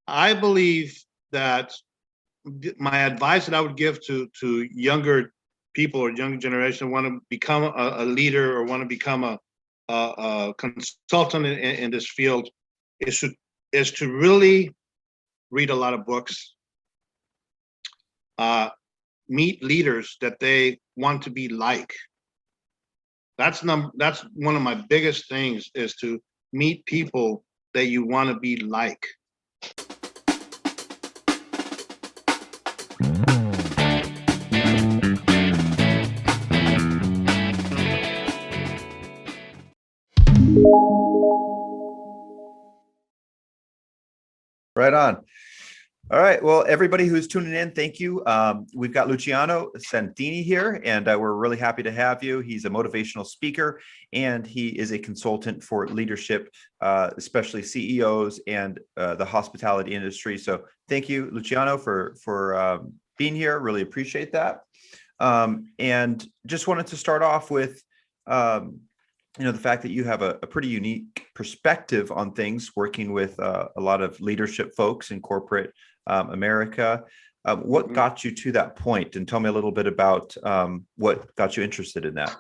I believe that my advice that I would give to younger people or younger generation want to become a leader or want to become a consultant in this field is to really read a lot of books, meet leaders that they want to be like. That's one of my biggest things, is to meet people that you want to be like. Right on. All right. Well, everybody who's tuning in, thank you. We've got Luciano Santini here, and we're really happy to have you. He's a motivational speaker, and he is a consultant for leadership, especially CEOs and the hospitality industry. So thank you, Luciano, for being here. Really appreciate that. And just wanted to start off with the fact that you have a pretty unique perspective on things, working with a lot of leadership folks in corporate America. What got you to that point? And tell me a little bit about what got you interested in that.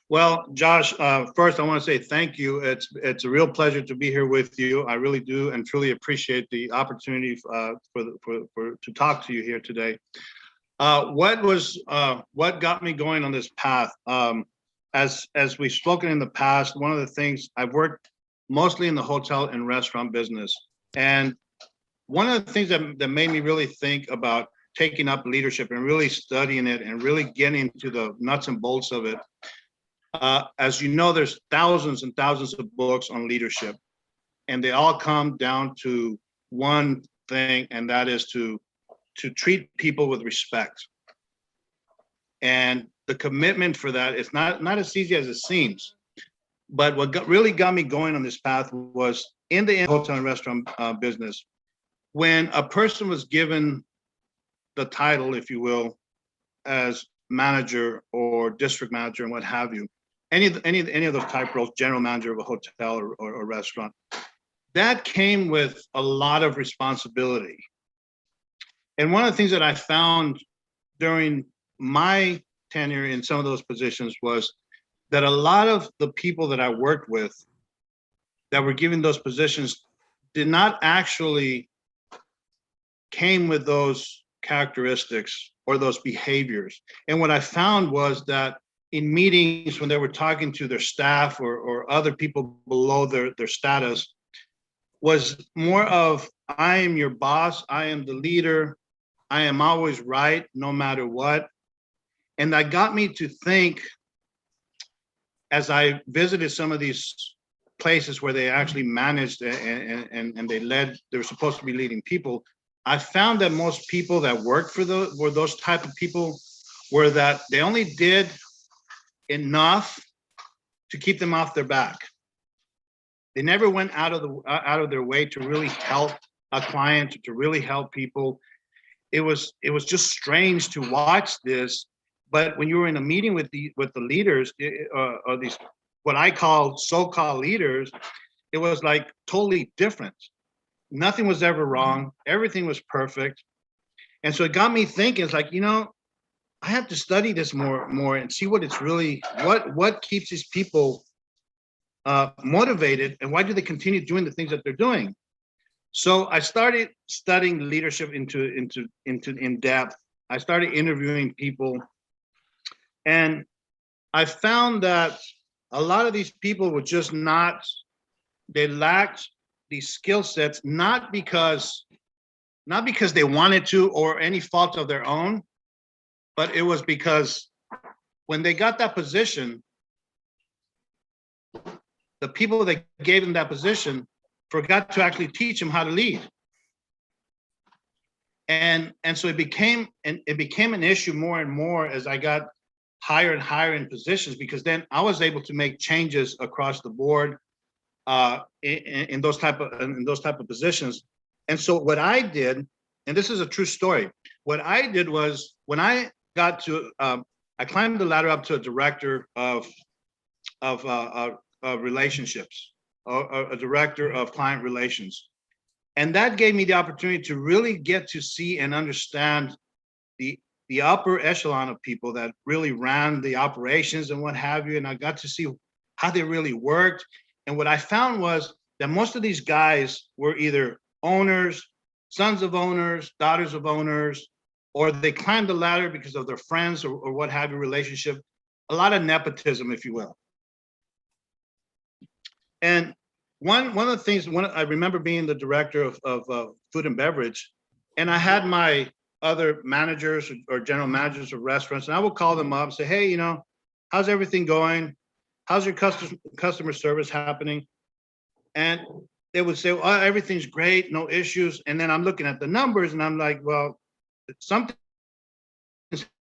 Well, Josh, first I want to say thank you. It's a real pleasure to be here with you. I really do and truly appreciate the opportunity to talk to you here today. What got me going on this path? As we've spoken in the past, one of the things, I've worked mostly in the hotel and restaurant business. And one of the things that made me really think about taking up leadership and really studying it and really getting into the nuts and bolts of it, as you know, there's thousands and thousands of books on leadership, and they all come down to one thing, and that is to treat people with respect. And the commitment for that is not as easy as it seems. But what really got me going on this path was in the hotel and restaurant business. When a person was given the title, if you will, as manager or district manager and what have you, any of those type roles, general manager of a hotel or restaurant, that came with a lot of responsibility. And one of the things that I found during my tenure in some of those positions was that a lot of the people that I worked with that were given those positions did not actually came with those characteristics or those behaviors. And what I found was that in meetings, when they were talking to their staff or other people below their status, was more of, I am your boss, I am the leader, I am always right, no matter what. And that got me to think, as I visited some of these places where they actually managed and they were supposed to be leading people, I found that most people that worked for those type of people were that they only did enough to keep them off their back. They never went out of their way to really help a client, to really help people. It was just strange to watch this. But when you were in a meeting with the leaders, or these what I call so-called leaders, it was like totally different. Nothing was ever wrong. Everything was perfect. And so it got me thinking, it's like, I have to study this more and see what it's really, what keeps these people motivated, and why do they continue doing the things that they're doing? So I started studying leadership in depth. I started interviewing people, and I found that a lot of these people were just they lacked these skill sets, not because they wanted to or any fault of their own, but it was because when they got that position, the people that gave them that position forgot to actually teach them how to lead. And so it became an issue more and more as I got higher and higher in positions, because then I was able to make changes across the board in those type of positions. And so what I did, and this is a true story, what I did was, when I got to, I climbed the ladder up to a director of relationships, or a director of client relations. And that gave me the opportunity to really get to see and understand the upper echelon of people that really ran the operations and what have you. And I got to see how they really worked. And what I found was that most of these guys were either owners, sons of owners, daughters of owners, or they climbed the ladder because of their friends or what have you relationship. A lot of nepotism, if you will. And one of the things, I remember being the director of food and beverage, and I had my other managers or general managers of restaurants, and I would call them up and say, hey, you know, how's everything going? How's your customer service happening? And they would say, oh, everything's great, no issues. And then I'm looking at the numbers and I'm like, well, something's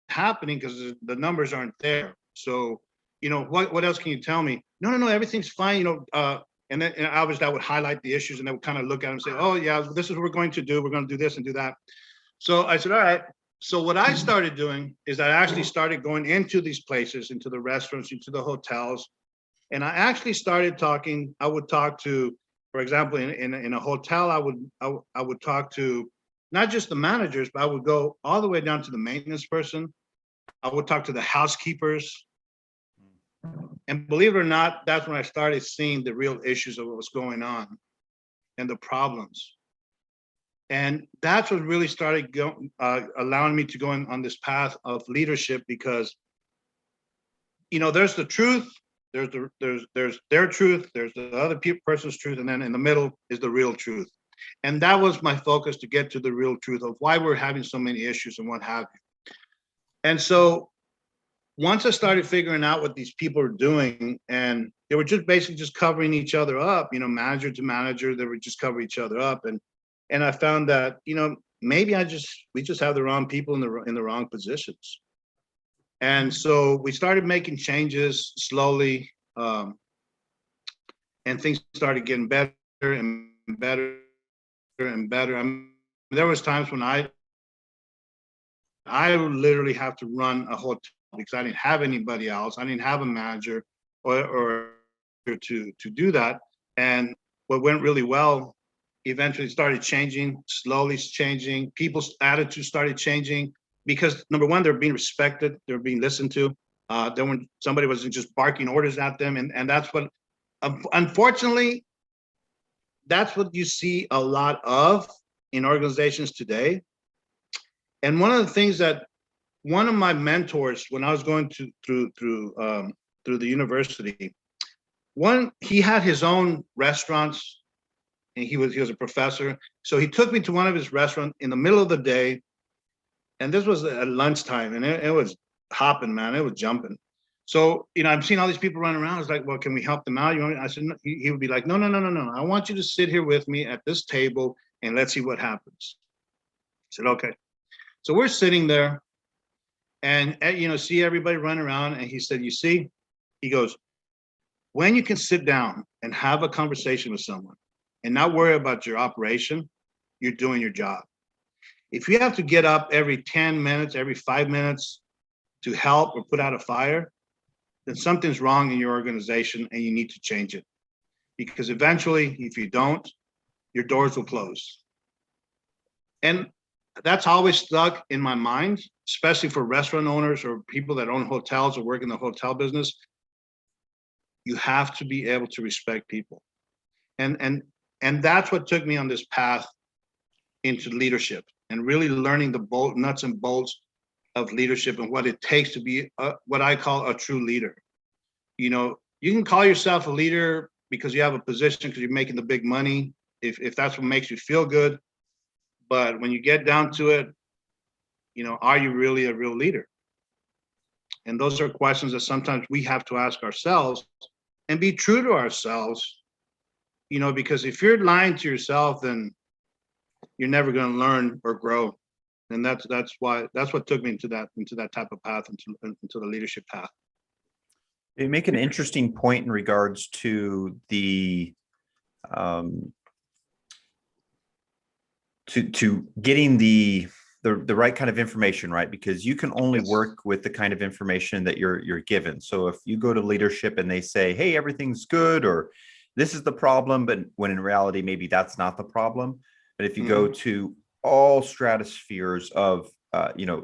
happening because the numbers aren't there. So, you know, what else can you tell me? No, everything's fine, you know, and then and obviously I would highlight the issues and they would kind of look at them and say, oh yeah, this is what we're going to do. We're going to do this and do that. So I said, all right. So what I started doing is I actually started going into these places, into the restaurants, into the hotels. And I actually started talking, I would talk to, for example, in a hotel, I would talk to not just the managers, but I would go all the way down to the maintenance person. I would talk to the housekeepers. And believe it or not, that's when I started seeing the real issues of what was going on and the problems. And that's what really started allowing me to go on this path of leadership, because, you know, there's the truth, there's their truth, there's the other person's truth, and then in the middle is the real truth. And that was my focus, to get to the real truth of why we're having so many issues and what have you. And so once I started figuring out what these people are doing, and they were just basically just covering each other up, you know, manager to manager, they would just cover each other up. And I found that, you know, maybe we just have the wrong people in the wrong positions. And so we started making changes slowly, and things started getting better and better and better. I mean, there was times when I would literally have to run a hotel because I didn't have anybody else. I didn't have a manager or to do that. And what went really well eventually started changing, slowly changing. People's attitudes started changing because, number one, they're being respected, they're being listened to. Then when somebody wasn't just barking orders at them, and that's what, unfortunately, that's what you see a lot of in organizations today. And one of the things that one of my mentors, when I was going through the university, he had his own restaurants, and he was a professor. So he took me to one of his restaurants in the middle of the day, and this was at lunchtime, and it was hopping, man, it was jumping. So, you know, I'm seeing all these people running around. I was like, well, can we help them out? You know, I said, no. He would be like, no. I want you to sit here with me at this table and let's see what happens. I said, okay. So we're sitting there and, you know, see everybody running around. And he said, you see, he goes, when you can sit down and have a conversation with someone and not worry about your operation, you're doing your job. If you have to get up every 10 minutes, every 5 minutes to help or put out a fire, then something's wrong in your organization and you need to change it. Because eventually, if you don't, your doors will close. And that's always stuck in my mind, especially for restaurant owners or people that own hotels or work in the hotel business. You have to be able to respect people. And that's what took me on this path into leadership and really learning the nuts and bolts of leadership and what it takes to be what I call a true leader. You know, you can call yourself a leader because you have a position, because you're making the big money, if that's what makes you feel good. But when you get down to it, you know, are you really a real leader? And those are questions that sometimes we have to ask ourselves and be true to ourselves, you know, because if you're lying to yourself, then you're never going to learn or grow. And that's what took me into that type of path, into the leadership path. You make an interesting point in regards to the to getting the right kind of information, right? Because you can only work with the kind of information that you're given. So if you go to leadership and they say, hey, everything's good, or this is the problem, but when in reality, maybe that's not the problem, But if you go to all stratospheres of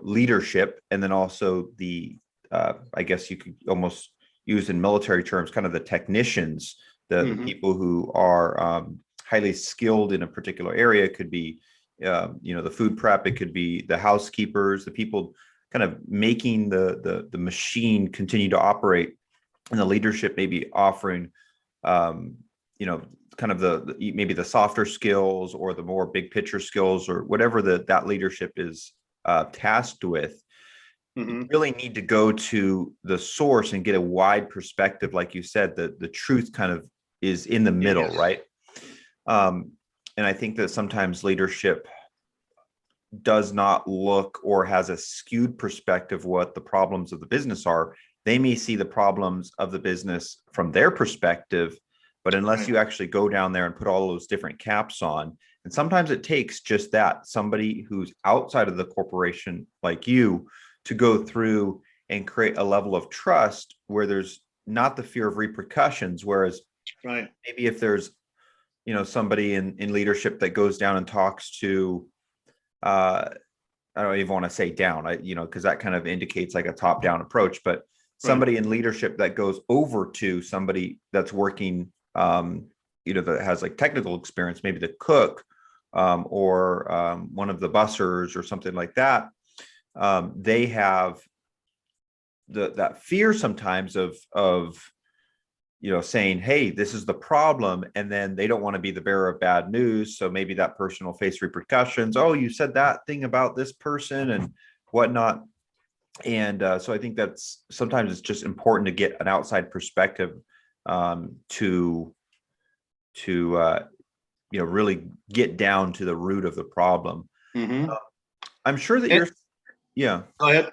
leadership, and then also the I guess you could almost use in military terms, kind of the technicians, the people who are highly skilled in a particular area. It could be the food prep, it could be the housekeepers, the people kind of making the machine continue to operate, and the leadership maybe offering kind of maybe the softer skills or the more big picture skills, or whatever that leadership is tasked with. You really need to go to the source and get a wide perspective. Like you said, the truth kind of is in the middle, right? And I think that sometimes leadership does not look, or has a skewed perspective, what the problems of the business are. They may see the problems of the business from their perspective, but unless you actually go down there and put all those different caps on, and sometimes it takes just that, somebody who's outside of the corporation like you to go through and create a level of trust where there's not the fear of repercussions. Whereas maybe if there's somebody in leadership that goes down and talks to I don't even want to say down, because that kind of indicates like a top-down approach, but somebody in leadership that goes over to somebody that's working, that has like technical experience, maybe the cook, or one of the bussers or something like that. They have that fear sometimes of saying, hey, this is the problem. And then they don't want to be the bearer of bad news. So maybe that person will face repercussions. Oh, you said that thing about this person and whatnot. And so I think that's sometimes it's just important to get an outside perspective to really get down to the root of the problem. I'm sure that Go ahead.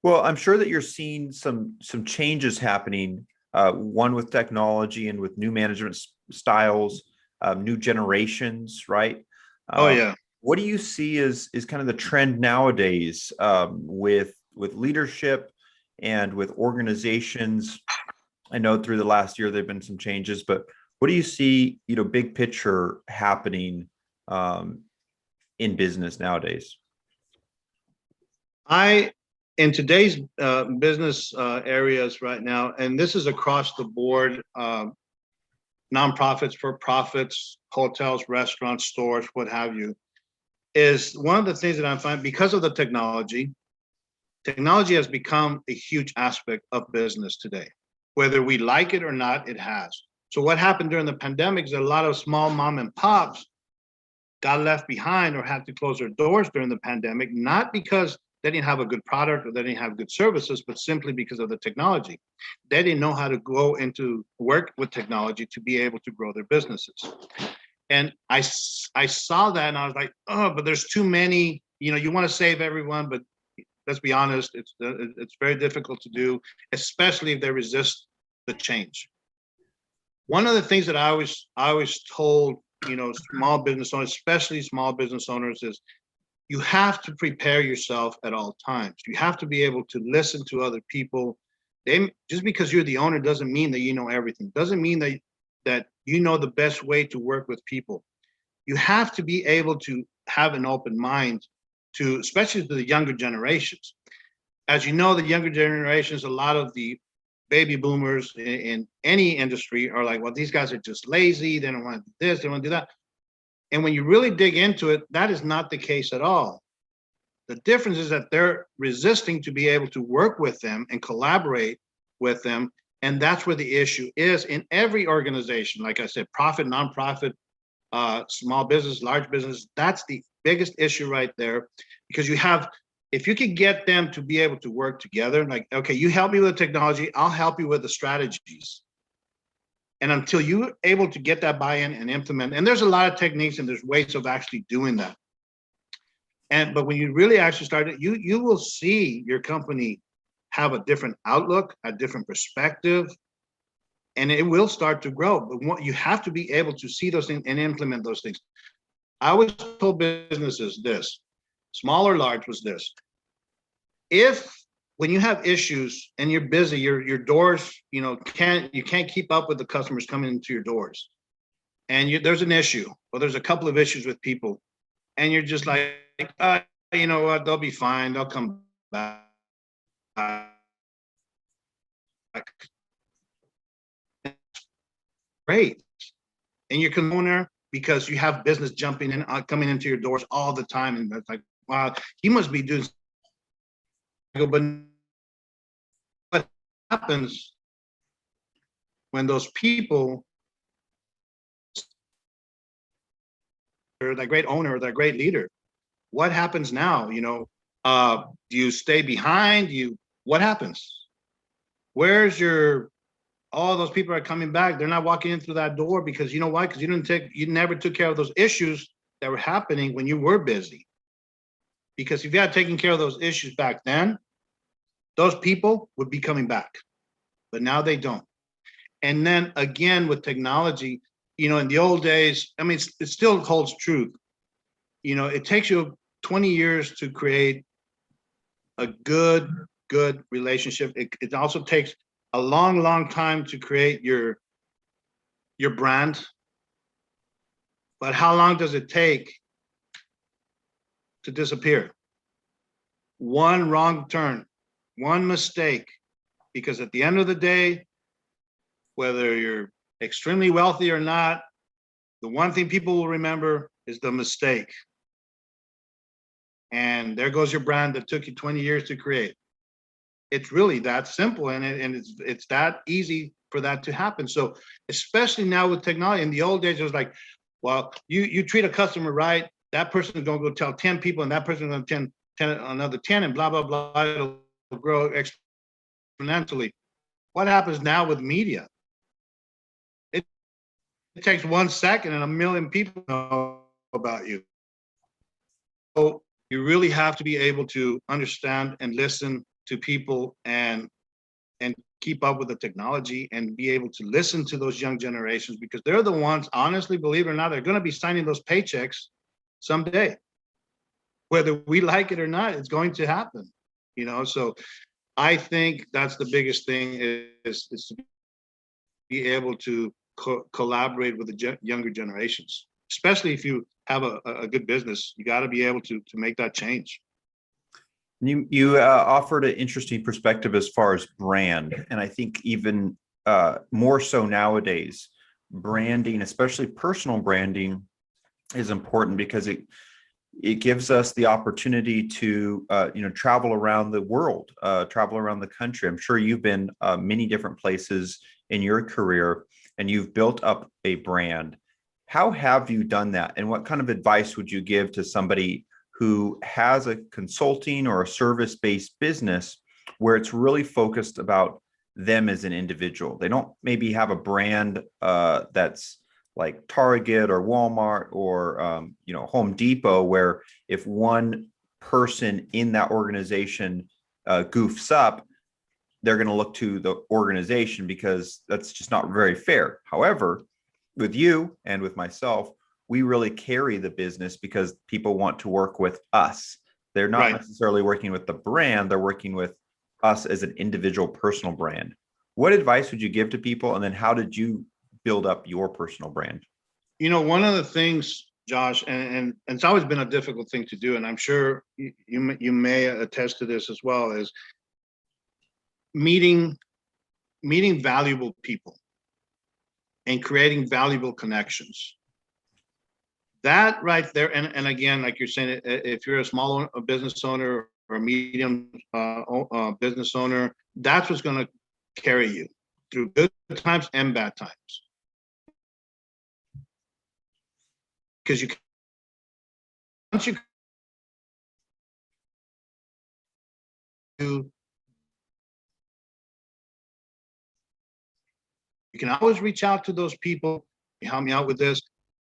Well, I'm sure that you're seeing some changes happening. One with technology and with new management styles, new generations, right? What do you see is kind of the trend nowadays with leadership and with organizations? I know through the last year there've been some changes, but what do you see, big picture happening in business nowadays? In today's business areas right now, and this is across the board, nonprofits, for profits, hotels, restaurants, stores, what have you, is one of the things that I find, because of the technology has become a huge aspect of business today. Whether we like it or not, it has. So what happened during the pandemic is that a lot of small mom and pops got left behind or had to close their doors during the pandemic, not because they didn't have a good product or they didn't have good services, but simply because of the technology. They didn't know how to go into work with technology to be able to grow their businesses. And I saw that and I was like, oh, but there's too many, you want to save everyone, but let's be honest, it's very difficult to do, especially if they resist the change. One of the things that I always told, small business owners, especially small business owners, is you have to prepare yourself at all times. You have to be able to listen to other people. Just because you're the owner doesn't mean that you know everything. Doesn't mean that you know the best way to work with people. You have to be able to have an open mind to, especially to the younger generations. As you know, the younger generations, a lot of the baby boomers in any industry are like, well, these guys are just lazy. They don't want to do this, they don't want to do that. And when you really dig into it, that is not the case at all. The difference is that they're resisting to be able to work with them and collaborate with them. And that's where the issue is in every organization. Like I said, profit, nonprofit, small business, large business, that's the biggest issue right there. Because if you could get them to be able to work together, like, okay, you help me with the technology, I'll help you with the strategies. And until you're able to get that buy-in and implement, and there's a lot of techniques and there's ways of actually doing that. But when you really actually start it, you will see your company have a different outlook, a different perspective, and it will start to grow. But you have to be able to see those things and implement those things. I always told businesses this, small or large, was this: when you have issues and you're busy, your doors, you can't keep up with the customers coming into your doors. and there's an issue, or there's a couple of issues with people, and you're just like, you know what, they'll be fine, they'll come back. Great. And you're a owner because you have business jumping in, coming into your doors all the time. And it's like, wow, he must be doing. But what happens when those people, or that great owner, or that great leader, what happens now? You know, do you stay behind? What happens? Where's your, all those people are coming back. They're not walking in through that door because you know why? Because you never took care of those issues that were happening when you were busy. Because if you had taken care of those issues back then, those people would be coming back, but now they don't. And then again, with technology, you know, in the old days, I mean, it still holds truth. You know, it takes you 20 years to create a good relationship. It also takes a long time to create your brand. But how long does it take to disappear? One wrong turn, one mistake, because at the end of the day, whether you're extremely wealthy or not, the one thing people will remember is the mistake. And there goes your brand that took you 20 years to create. It's really that simple, and it's that easy for that to happen. So especially now with technology, in the old days, it was like, well, you treat a customer right, that person is going to go tell 10 people, and that person is going to tell another 10, and blah, blah, blah, it'll grow exponentially. What happens now with media? It takes 1 second and 1 million people know about you. So you really have to be able to understand and listen to people and keep up with the technology and be able to listen to those young generations, because they're the ones, honestly, believe it or not, they're going to be signing those paychecks someday. Whether we like it or not, it's going to happen, you know? So I think that's the biggest thing is to be able to collaborate with the younger generations, especially if you have a good business. You got to be able to make that change. You offered an interesting perspective as far as brand, and I think even more so nowadays, branding, especially personal branding, is important because it gives us the opportunity to travel around the world, travel around the country. I'm sure you've been many different places in your career, and you've built up a brand. How have you done that, and what kind of advice would you give to somebody who has a consulting or a service-based business where it's really focused about them as an individual? They don't maybe have a brand that's like Target or Walmart or Home Depot, where if one person in that organization goofs up, they're going to look to the organization, because that's just not very fair. However, with you and with myself, we really carry the business because people want to work with us. They're not necessarily working with the brand, they're working with us as an individual personal brand. What advice would you give to people? And then how did you build up your personal brand? You know, one of the things, Josh, and it's always been a difficult thing to do, and I'm sure you may attest to this as well, is meeting valuable people and creating valuable connections. That right there, and again, like you're saying, if you're a small business owner or a medium business owner, that's what's going to carry you through good times and bad times. Because once you can always reach out to those people. You help me out with this.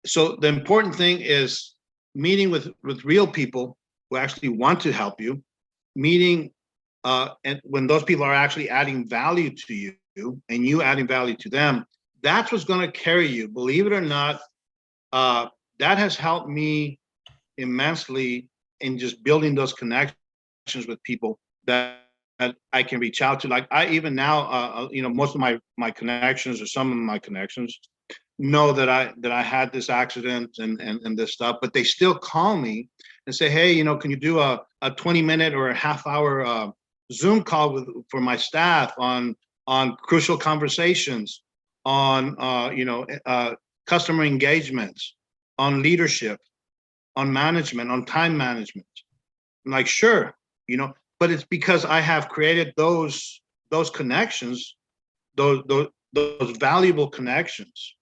So the important thing is meeting with real people who actually want to help you, meeting and when those people are actually adding value to you and you adding value to them, that's what's going to carry you. Believe it or not, that has helped me immensely in just building those connections with people that I can reach out to. Like I even now, most of my connections, or some of my connections, know that I had this accident and this stuff, but they still call me and say, hey, can you do a 20-minute or a half-hour Zoom call for my staff on crucial conversations, on customer engagements, on leadership, on management, on time management. I'm like, sure, but it's because I have created those connections, those valuable connections.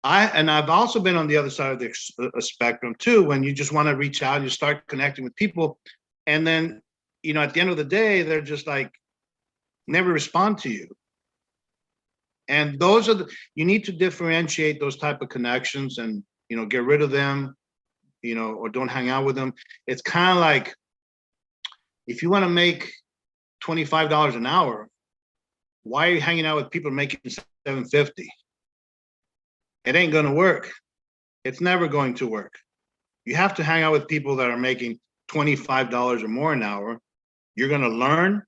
I've also been on the other side of the spectrum too, when you just want to reach out and you start connecting with people, and then at the end of the day, they're just like never respond to you. And those are you need to differentiate those type of connections and get rid of them, or don't hang out with them. It's kind of like, if you want to make $25 an hour, why are you hanging out with people making $7.50? It ain't going to work. It's never going to work. You have to hang out with people that are making $25 or more an hour. You're going to learn.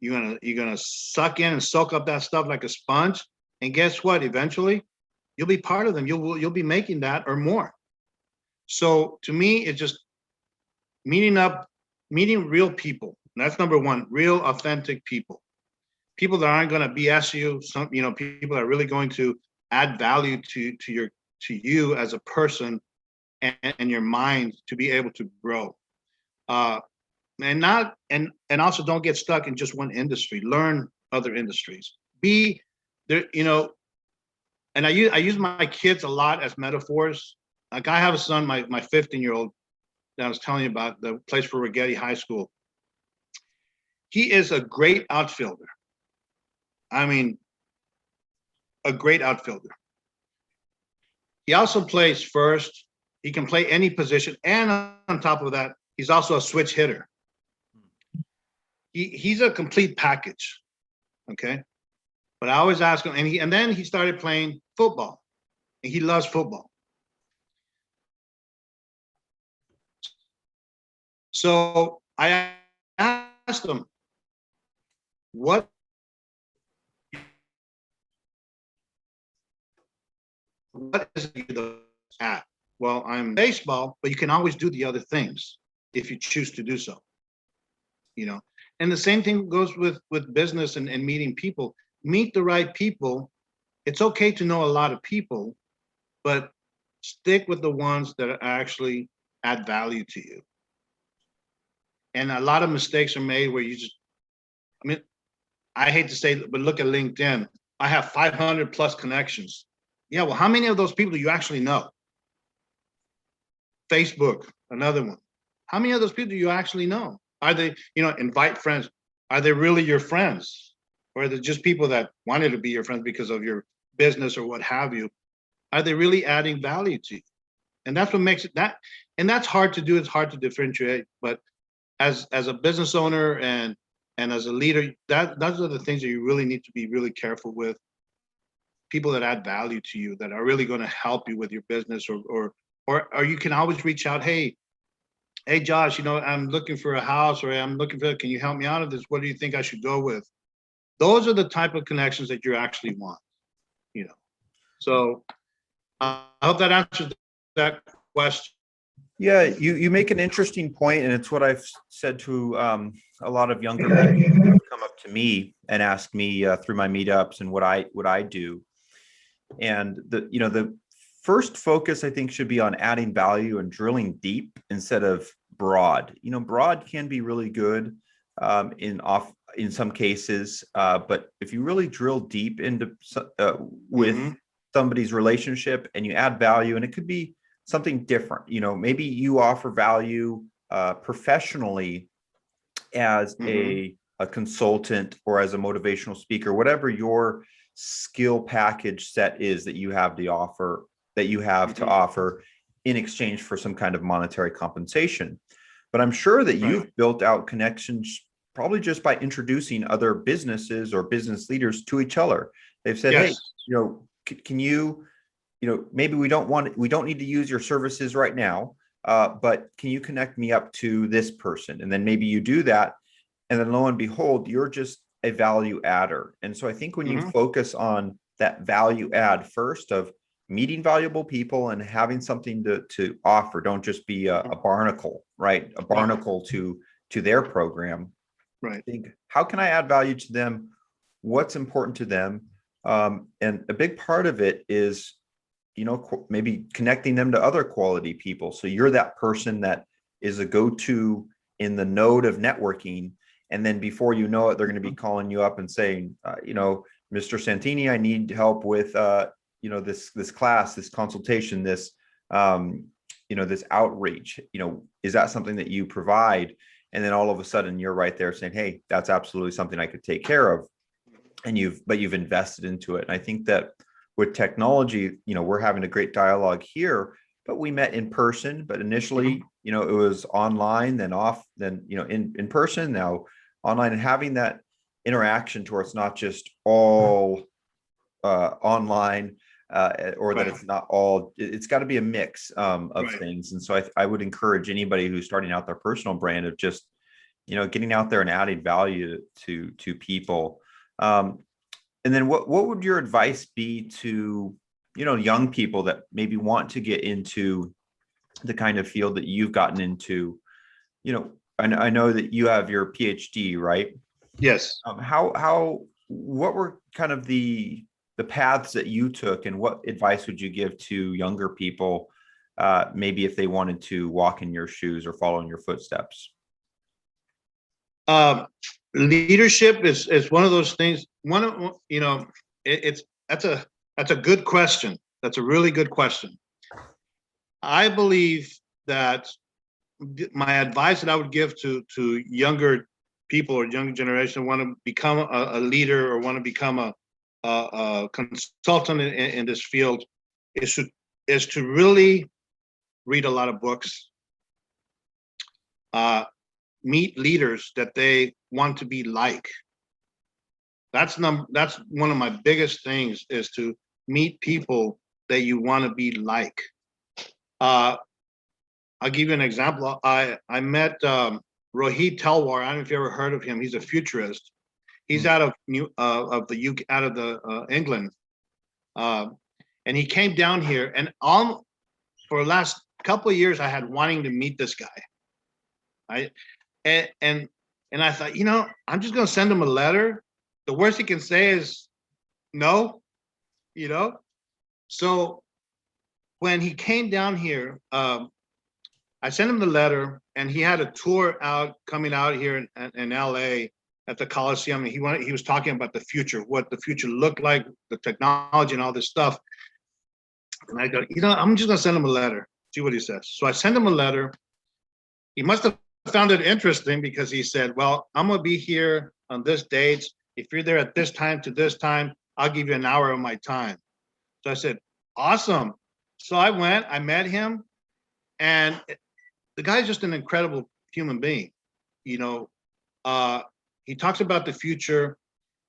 You're going to suck in and soak up that stuff like a sponge. And guess what? Eventually, you'll be part of them. You'll be making that or more. So to me, it's just meeting real people. That's number one, real authentic people. People that aren't going to BS you, people that are really going to add value to you as a person and your mind to be able to grow. And also don't get stuck in just one industry. Learn other industries. Be there, and I use my kids a lot as metaphors. Like, I have a son, my 15-year-old, that I was telling you about, the place for Rigetti High School. He is a great outfielder. I mean, a great outfielder. He also plays first. He can play any position. And on top of that, he's also a switch hitter. He's a complete package. Okay. But I always ask him, and then he started playing football. And he loves football. So I asked him, what is it at? Well, I'm baseball, but you can always do the other things if you choose to do so. And the same thing goes with business and meeting people. Meet the right people. It's okay to know a lot of people, but stick with the ones that actually add value to you. And a lot of mistakes are made where I hate to say it, but look at LinkedIn. I have 500 plus connections. Yeah, well, how many of those people do you actually know? Facebook, another one. How many of those people do you actually know? Are they, invite friends? Are they really your friends? Or are they just people that wanted to be your friends because of your business or what have you? Are they really adding value to you? And that's what makes it that, and that's hard to do. It's hard to differentiate, but as a business owner and as a leader, those are the things that you really need to be really careful with. People that add value to you, that are really going to help you with your business, or you can always reach out. Hey, Josh, I'm looking for a house, or can you help me out of this? What do you think I should go with? Those are the type of connections that you actually want, So I hope that answers that question. Yeah, you make an interesting point, and it's what I've said to a lot of younger people who have come up to me and asked me through my meetups and what I do. And the first focus, I think, should be on adding value and drilling deep instead of broad. Broad can be really good in some cases, but if you really drill deep into with somebody's relationship and you add value, and it could be something different, maybe you offer value professionally as a consultant or as a motivational speaker, whatever your skill package set is that you have to offer, to offer in exchange for some kind of monetary compensation. But I'm sure that you've built out connections probably just by introducing other businesses or business leaders to each other. They've said, yes. Hey, can you, maybe we don't need to use your services right now, but can you connect me up to this person? And then maybe you do that, and then lo and behold, you're just a value adder. And so I think when you focus on that value add first of meeting valuable people and having something to offer. Don't just be a barnacle, right? A barnacle to their program. Right. Think, how can I add value to them? What's important to them? And a big part of it is, maybe connecting them to other quality people. So you're that person that is a go-to in the node of networking. And then before you know it, they're going to be calling you up and saying, Mr. Santini, I need help with, this class, this consultation, this, this outreach. Is that something that you provide? And then all of a sudden you're right there saying, hey, that's absolutely something I could take care of. And you've invested into it. And I think that with technology, we're having a great dialogue here, but we met in person, but initially, it was online, then in person, now online, and having that interaction to where it's not just all online, or that it's not all, it's got to be a mix of things. And so I would encourage anybody who's starting out their personal brand of just, getting out there and adding value to people. And then what would your advice be to, young people that maybe want to get into the kind of field that you've gotten into? I know that you have your PhD, right? Yes. What were kind of the paths that you took, and what advice would you give to younger people, maybe if they wanted to walk in your shoes or follow in your footsteps? Leadership is one of those things. That's a good question. That's a really good question. I believe that my advice that I would give to younger people or younger generation who want to become a leader or want to become a consultant in this field is to really read a lot of books, meet leaders that they want to be like. That's one of my biggest things, is to meet people that you want to be like. I'll give you an example. I met Rohit Talwar. I don't know if you ever heard of him. He's a futurist. He's out of the UK, out of the England, and he came down here. And for the last couple of years, I had wanting to meet this guy. And I thought, I'm just going to send him a letter. The worst he can say is no, So when he came down here, I sent him the letter, and he had a tour coming out here in LA at the Coliseum. And he was talking about the future, what the future looked like, the technology and all this stuff. And I go, I'm just going to send him a letter, see what he says. So I sent him a letter. He must have found it interesting, because he said, well, I'm going to be here on this date. If you're there at this time to this time, I'll give you an hour of my time. So I said, awesome. So I went, I met him, and the guy's just an incredible human being. He talks about the future.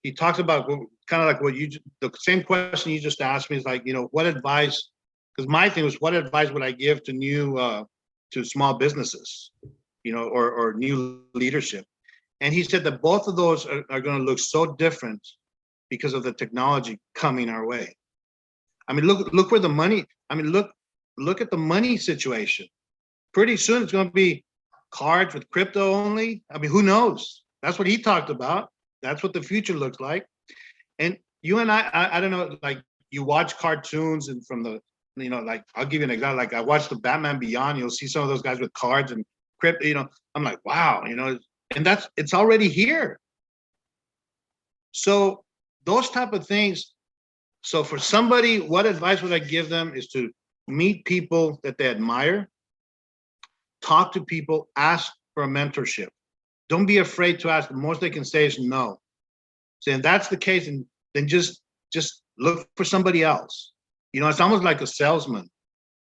He talks about kind of like the same question you just asked me is like, what advice, because my thing was, what advice would I give to small businesses, or new leadership? And he said that both of those are going to look so different because of the technology coming our way. I mean, look where the money, look at the money situation. Pretty soon it's going to be cards with crypto only. I mean, who knows? That's what he talked about. That's what the future looks like. And you and I don't know, like, you watch cartoons, and from the, like, I'll give you an example. Like, I watched the Batman Beyond. You'll see some of those guys with cards and crypto, I'm like, wow, and it's already here. So those type of things. So for somebody, what advice would I give them is to meet people that they admire, talk to people, ask for a mentorship. Don't be afraid to ask. The most they can say is no. So if that's the case, and then just look for somebody else. It's almost like a salesman.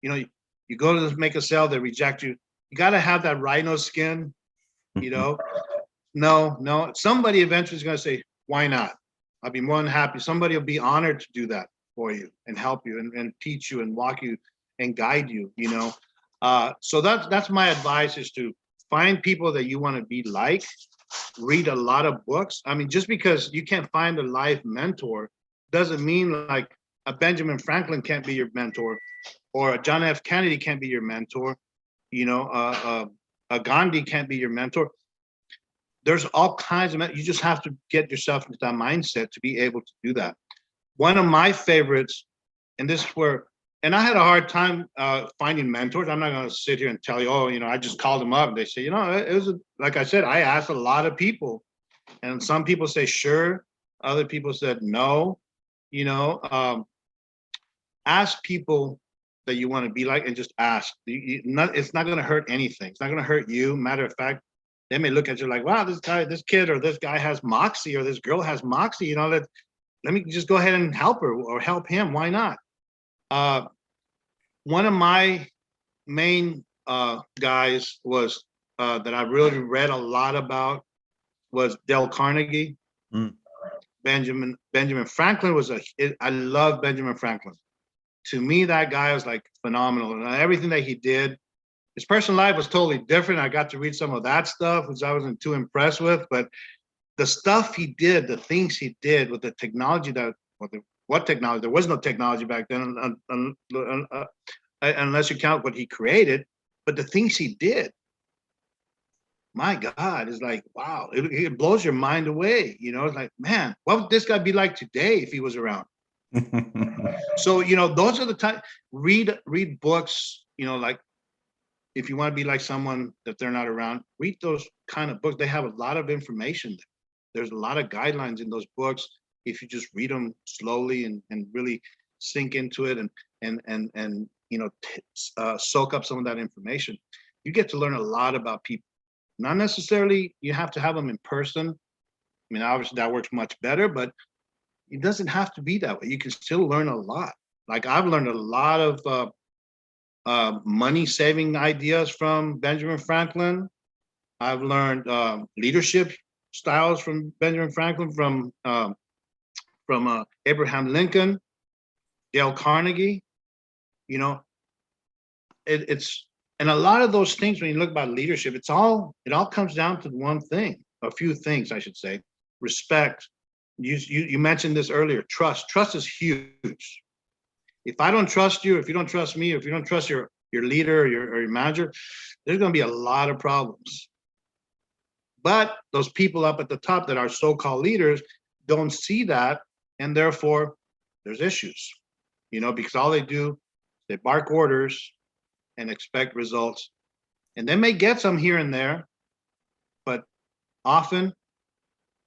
You go to make a sale, they reject you. You got to have that rhino skin. No. Somebody eventually is going to say, why not? I'll be more than happy. Somebody will be honored to do that for you and help you and teach you and walk you and guide you, So that's my advice, is to find people that you want to be like, read a lot of books. I mean, just because you can't find a life mentor doesn't mean like a Benjamin Franklin can't be your mentor, or a John F. Kennedy can't be your mentor. You know, a Gandhi can't be your mentor. There's all kinds of, you just have to get yourself into that mindset to be able to do that. One of my favorites, and this is where, and I had a hard time finding mentors. I'm not going to sit here and tell you, oh, you know, I just called them up and they say, you know, it was, like I said, I asked a lot of people, and some people say, sure. Other people said, no. You know, ask people that you want to be like, and just ask. It's not going to hurt anything. It's not going to hurt you. Matter of fact, they may look at you like, wow, this kid or this guy has moxie, or this girl has moxie. You know, let me just go ahead and help her or help him. Why not? One of my main guys was that I really read a lot about was Dale Carnegie. Mm. Benjamin Franklin was I love Benjamin Franklin. To me, that guy was like phenomenal, and everything that he did. His personal life was totally different. I got to read some of that stuff, which I wasn't too impressed with, but the stuff he did, the things he did with the technology what technology? There was no technology back then, unless you count what he created. But the things he did, my God, is like, wow, it blows your mind away. You know, it's like, man, what would this guy be like today if he was around? So, you know, those are the time. Read books. You know, like if you want to be like someone that they're not around, read those kind of books. They have a lot of information. There's a lot of guidelines in those books. If you just read them slowly and really sink into it and you know, soak up some of that information, you get to learn a lot about people. Not necessarily you have to have them in person. I mean, obviously that works much better, but it doesn't have to be that way. You can still learn a lot. Like I've learned a lot of money saving ideas from Benjamin Franklin. I've learned leadership styles from Benjamin Franklin, from Abraham Lincoln, Dale Carnegie. You know, it's, and a lot of those things, when you look about leadership, it all comes down to one thing, a few things, I should say. Respect. You mentioned this earlier. Trust is huge. If I don't trust you, if you don't trust me, if you don't trust your leader or your manager, there's going to be a lot of problems. But those people up at the top that are so-called leaders don't see that, and therefore there's issues. You know, because all they do, they bark orders and expect results, and they may get some here and there, but often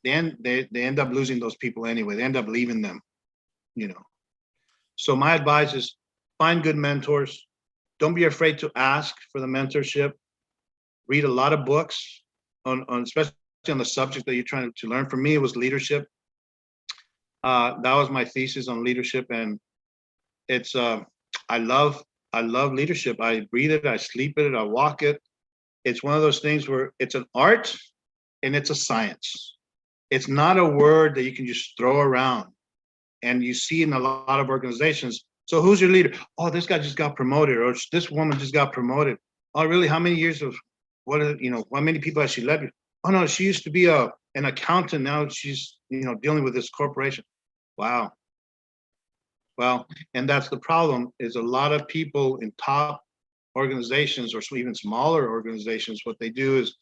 they end up losing those people anyway. They end up leaving them. You know. So my advice is find good mentors. Don't be afraid to ask for the mentorship. Read a lot of books on especially on the subject that you're trying to learn. For me, it was leadership. That was my thesis on leadership, and it's I love leadership. I breathe it, I sleep it, I walk it. It's one of those things where it's an art and it's a science. It's not a word that you can just throw around. And you see in a lot of organizations, so who's your leader? Oh, this guy just got promoted, or this woman just got promoted. Oh, really? How many years of how many people has she led? Oh no, she used to be an accountant. Now she's, dealing with this corporation. Wow. Well, and that's the problem, is a lot of people in top organizations or even smaller organizations, what they do is,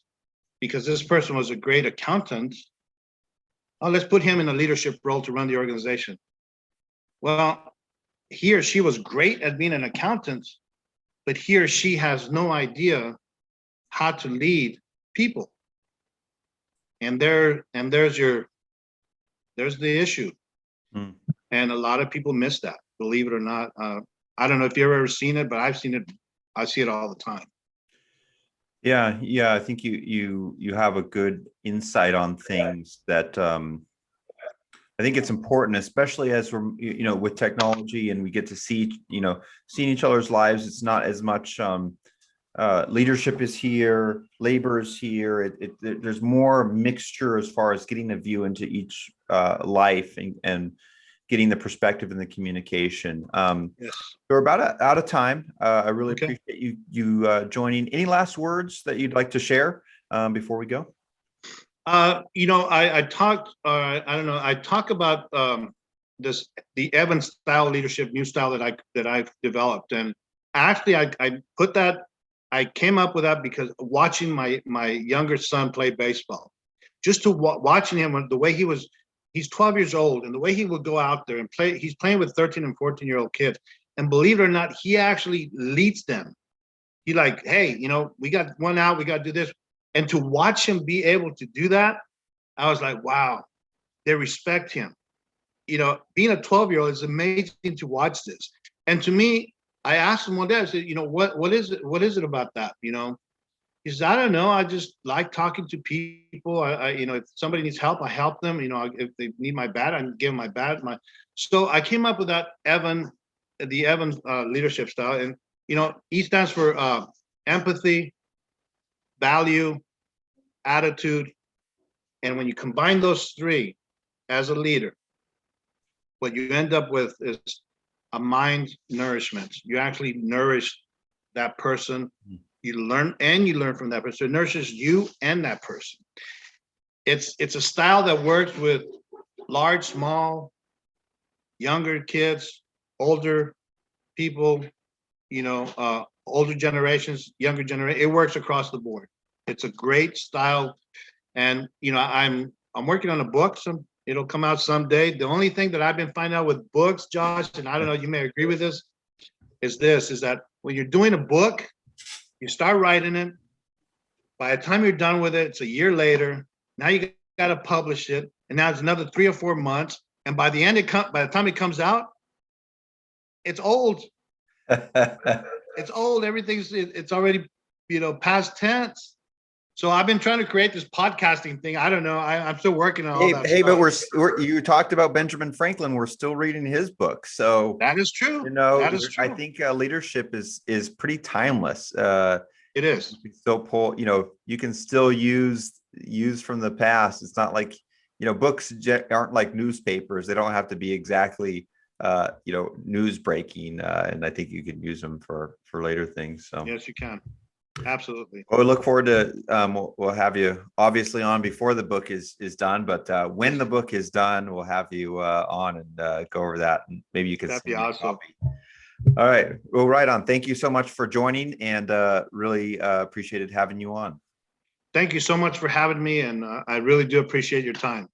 because this person was a great accountant, oh, let's put him in a leadership role to run the organization. Well, he or she was great at being an accountant, but he or she has no idea how to lead people. And there's the issue. Mm. And a lot of people miss that, believe it or not. I don't know if you've ever seen it, but I've seen it. I see it all the time. Yeah. I think you have a good insight on things that I think it's important, especially as we're, with technology and we get to see, seeing each other's lives. It's not as much leadership is here, labor is here. There's more mixture as far as getting a view into each life and getting the perspective and the communication. Yes. We're about out of time. I really appreciate you joining. Any last words that you'd like to share before we go? I talk about the Evan style leadership, new style that I've developed. And actually, I put that, I came up with that because watching my younger son play baseball, just to watching him, the way he's 12 years old, and the way he would go out there and play. He's playing with 13 and 14-year-old kids, and believe it or not, he actually leads them. He like, hey, we got one out, we got to do this, and to watch him be able to do that, I was like, wow, they respect him. Being a 12-year-old is amazing to watch this. And to me, I asked him one day, I said, what is it? What is it about that? He says, I don't know. I just like talking to people. If somebody needs help, I help them. If they need my bat, I give them my bat. So I came up with that the Evan leadership style. And, E stands for empathy, value, attitude. And when you combine those three as a leader, what you end up with is a mind nourishment. You actually nourish that person. You learn from that person. It nourishes you and that person. It's a style that works with large, small, younger kids, older people, older generations, younger generation. It works across the board. It's a great style. And I'm working on a book. It'll come out someday. The only thing that I've been finding out with books, Josh, and I don't know, you may agree with this, is that when you're doing a book, you start writing it. By the time you're done with it, it's a year later. Now you got to publish it, and now it's another 3 or 4 months. And by the time it comes out, it's old. It's old. It's already past tense. So I've been trying to create this podcasting thing. I don't know. I'm still working on all that stuff. But you talked about Benjamin Franklin. We're still reading his book. So that is true. That is true. I think leadership is pretty timeless. It is. You can still pull, you can still use from the past. It's not like, books aren't like newspapers. They don't have to be exactly, news breaking. And I think you can use them for later things. So yes, you can. Absolutely. Well, we look forward to we'll have you obviously on before the book is done, but when the book is done, we'll have you on and go over that, and maybe you can. That'd be awesome. All right. Well, right on. Thank you so much for joining, and really appreciated having you on. Thank you so much for having me, and I really do appreciate your time.